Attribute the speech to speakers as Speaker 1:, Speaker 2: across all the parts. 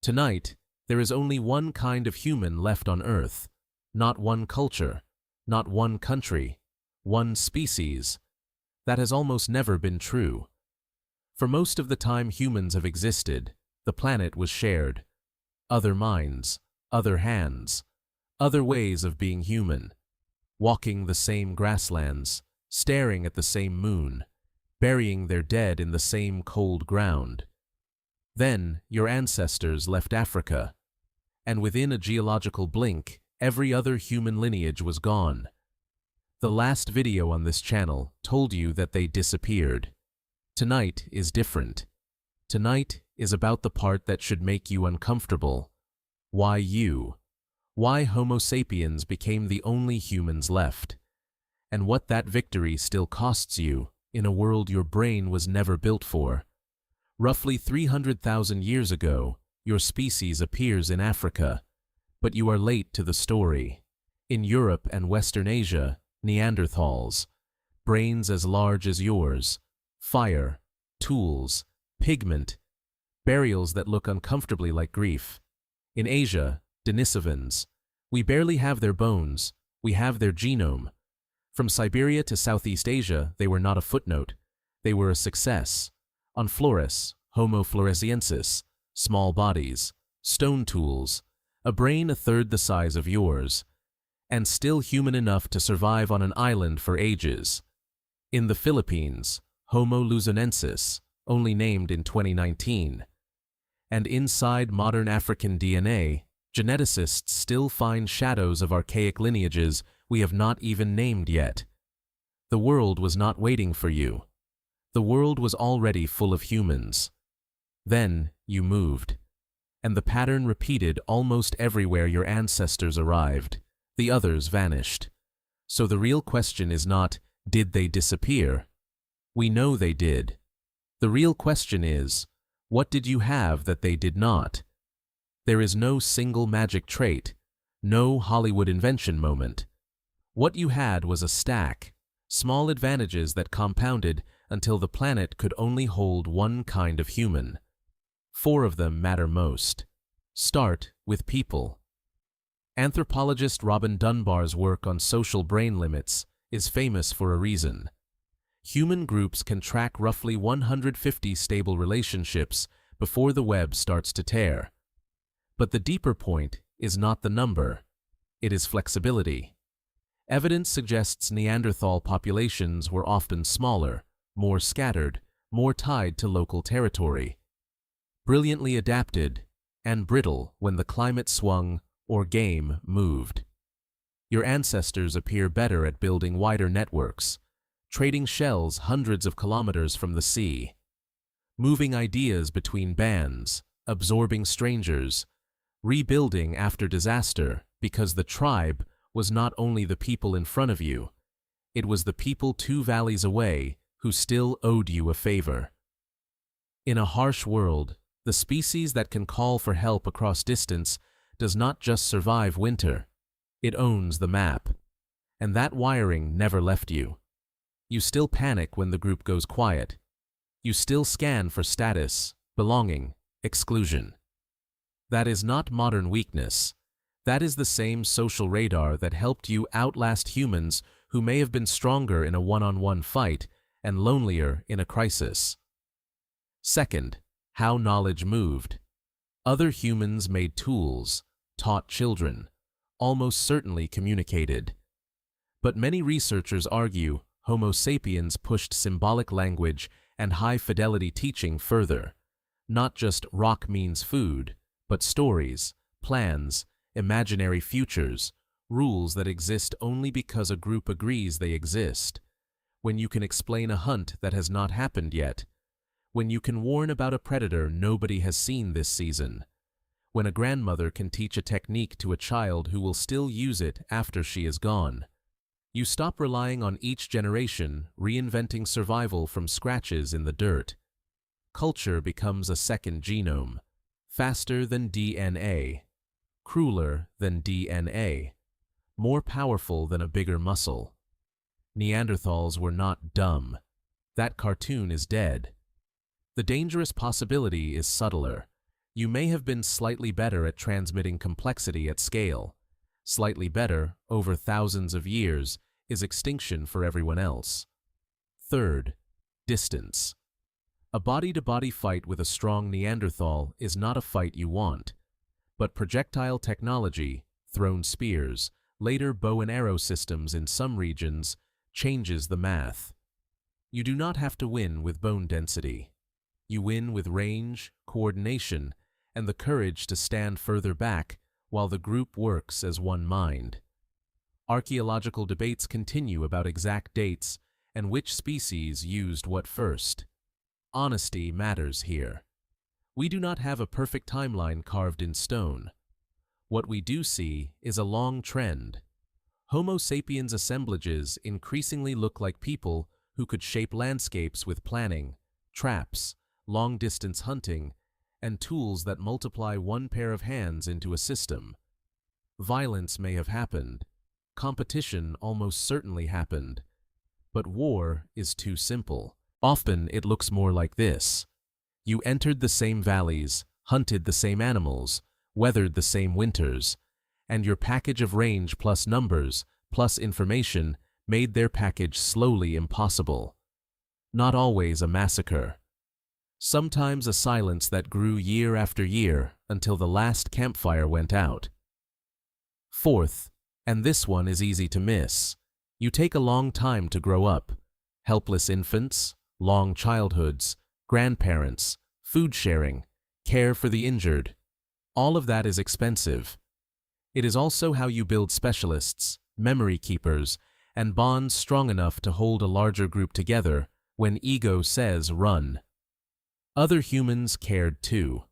Speaker 1: Tonight, there is only one kind of human left on Earth, not one culture, not one country, one species. That has almost never been true. For most of the time humans have existed, the planet was shared. Other minds, other hands, other ways of being human, walking the same grasslands, staring at the same moon, burying their dead in the same cold ground. Then your ancestors left Africa, and within a geological blink, every other human lineage was gone. The last video on this channel told you that they disappeared. Tonight is different. Tonight is about the part that should make you uncomfortable. Why you? Why Homo sapiens became the only humans left? And what that victory still costs you in a world your brain was never built for. Roughly 300,000 years ago, your species appears in Africa, but you are late to the story. In Europe and Western Asia, Neanderthals, brains as large as yours, fire, tools, pigment, burials that look uncomfortably like grief. In Asia, Denisovans, we barely have their bones, we have their genome. From Siberia to Southeast Asia, they were not a footnote, they were a success. On Flores, Homo floresiensis, small bodies, stone tools, a brain a third the size of yours, and still human enough to survive on an island for ages. In the Philippines, Homo luzonensis, only named in 2019. And inside modern African DNA, geneticists still find shadows of archaic lineages we have not even named yet. The world was not waiting for you. The world was already full of humans. Then you moved, and the pattern repeated almost everywhere your ancestors arrived. The others vanished. So the real question is not, did they disappear? We know they did. The real question is, what did you have that they did not? There is no single magic trait, no Hollywood invention moment. What you had was a stack, small advantages that compounded until the planet could only hold one kind of human. 4 of them matter most. Start with people. Anthropologist Robin Dunbar's work on social brain limits is famous for a reason. Human groups can track roughly 150 stable relationships before the web starts to tear. But the deeper point is not the number, it is flexibility. Evidence suggests Neanderthal populations were often smaller, more scattered, more tied to local territory. Brilliantly adapted, and brittle when the climate swung or game moved. Your ancestors appear better at building wider networks, trading shells hundreds of kilometers from the sea, moving ideas between bands, absorbing strangers, rebuilding after disaster because the tribe was not only the people in front of you, it was the people 2 valleys away who still owed you a favor. In a harsh world, the species that can call for help across distance does not just survive winter, it owns the map. And that wiring never left you. You still panic when the group goes quiet. You still scan for status, belonging, exclusion. That is not modern weakness. That is the same social radar that helped you outlast humans who may have been stronger in a one-on-one fight and lonelier in a crisis. Second, how knowledge moved. Other humans made tools, taught children, almost certainly communicated. But many researchers argue Homo sapiens pushed symbolic language and high-fidelity teaching further. Not just rock means food, but stories, plans, imaginary futures, rules that exist only because a group agrees they exist. When you can explain a hunt that has not happened yet. When you can warn about a predator nobody has seen this season. When a grandmother can teach a technique to a child who will still use it after she is gone. You stop relying on each generation reinventing survival from scratches in the dirt. Culture becomes a second genome, faster than DNA, crueler than DNA, more powerful than a bigger muscle. Neanderthals were not dumb. That cartoon is dead. The dangerous possibility is subtler. You may have been slightly better at transmitting complexity at scale. Slightly better, over thousands of years, is extinction for everyone else. Third, distance. A body-to-body fight with a strong Neanderthal is not a fight you want. But projectile technology, thrown spears, later bow and arrow systems in some regions, changes the math. You do not have to win with bone density. You win with range, coordination, and the courage to stand further back while the group works as one mind. Archaeological debates continue about exact dates and which species used what first. Honesty matters here. We do not have a perfect timeline carved in stone. What we do see is a long trend. Homo sapiens assemblages increasingly look like people who could shape landscapes with planning, traps, long-distance hunting, and tools that multiply one pair of hands into a system. Violence may have happened. Competition almost certainly happened. But war is too simple. Often it looks more like this. You entered the same valleys, hunted the same animals, weathered the same winters, and your package of range plus numbers plus information made their package slowly impossible. Not always a massacre. Sometimes a silence that grew year after year until the last campfire went out. Fourth, and this one is easy to miss, you take a long time to grow up. Helpless infants, long childhoods, grandparents, food sharing, care for the injured. All of that is expensive. It is also how you build specialists, memory keepers, and bonds strong enough to hold a larger group together when ego says run. Other humans cared too.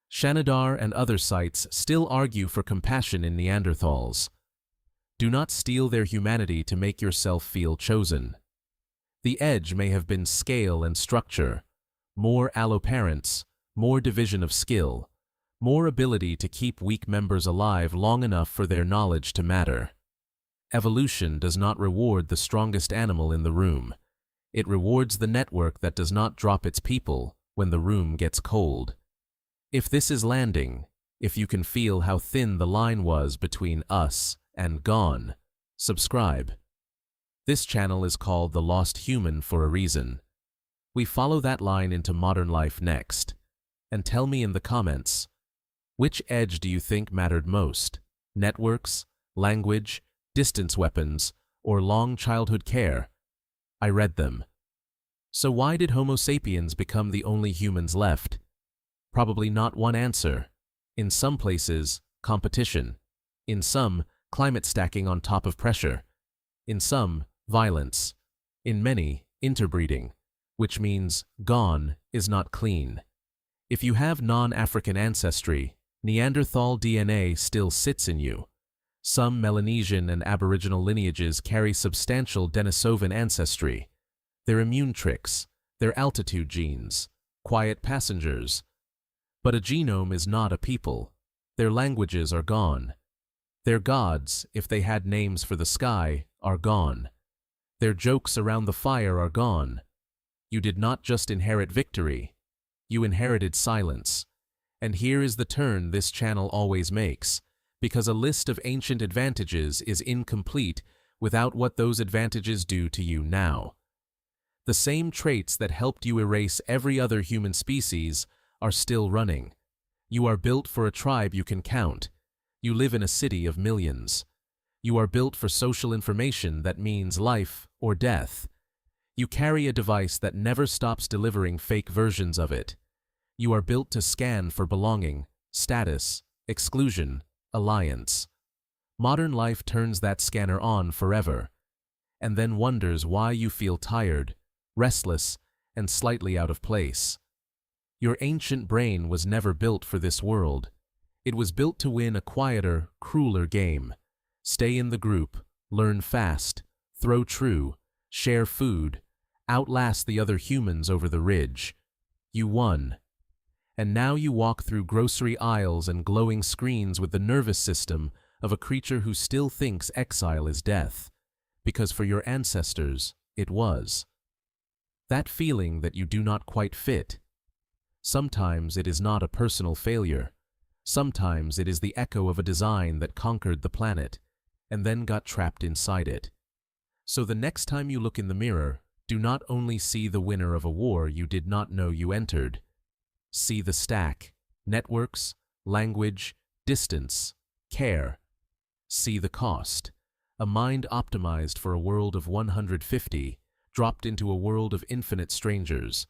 Speaker 1: Shanidar and other sites still argue for compassion in Neanderthals. Do not steal their humanity to make yourself feel chosen. The edge may have been scale and structure, more alloparents, more division of skill, more ability to keep weak members alive long enough for their knowledge to matter. Evolution does not reward the strongest animal in the room. It rewards the network that does not drop its people when the room gets cold. If this is landing, if you can feel how thin the line was between us and gone, subscribe. This channel is called The Lost Human for a reason. We follow that line into modern life next. And tell me in the comments, which edge do you think mattered most? Networks, language, distance weapons, or long childhood care? I read them. So why did Homo sapiens become the only humans left? Probably not one answer. In some places, competition. In some, climate stacking on top of pressure. In some, violence. In many, interbreeding, which means gone is not clean. If you have non-African ancestry, Neanderthal DNA still sits in you. Some Melanesian and Aboriginal lineages carry substantial Denisovan ancestry. Their immune tricks, their altitude genes, quiet passengers. But a genome is not a people. Their languages are gone. Their gods, if they had names for the sky, are gone. Their jokes around the fire are gone. You did not just inherit victory. You inherited silence. And here is the turn this channel always makes, because a list of ancient advantages is incomplete without what those advantages do to you now. The same traits that helped you erase every other human species are still running. You are built for a tribe you can count. You live in a city of millions. You are built for social information that means life or death. You carry a device that never stops delivering fake versions of it. You are built to scan for belonging, status, exclusion, alliance. Modern life turns that scanner on forever, and then wonders why you feel tired, restless, and slightly out of place. Your ancient brain was never built for this world. It was built to win a quieter, crueler game. Stay in the group, learn fast, throw true, share food, outlast the other humans over the ridge. You won. And now you walk through grocery aisles and glowing screens with the nervous system of a creature who still thinks exile is death, because for your ancestors, it was. That feeling that you do not quite fit. Sometimes it is not a personal failure. Sometimes it is the echo of a design that conquered the planet and then got trapped inside it. So the next time you look in the mirror, do not only see the winner of a war you did not know you entered. See the stack, networks, language, distance, care. See the cost. A mind optimized for a world of 150, dropped into a world of infinite strangers.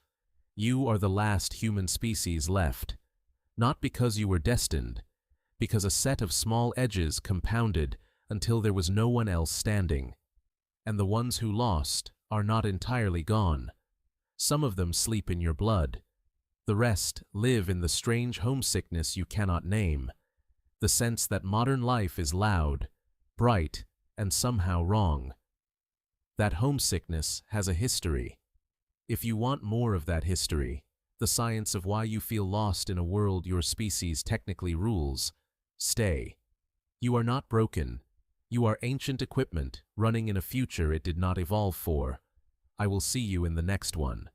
Speaker 1: You are the last human species left. Not because you were destined, because a set of small edges compounded until there was no one else standing. And the ones who lost are not entirely gone. Some of them sleep in your blood. The rest live in the strange homesickness you cannot name, the sense that modern life is loud, bright, and somehow wrong. That homesickness has a history. If you want more of that history, the science of why you feel lost in a world your species technically rules, stay. You are not broken. You are ancient equipment running in a future it did not evolve for. I will see you in the next one.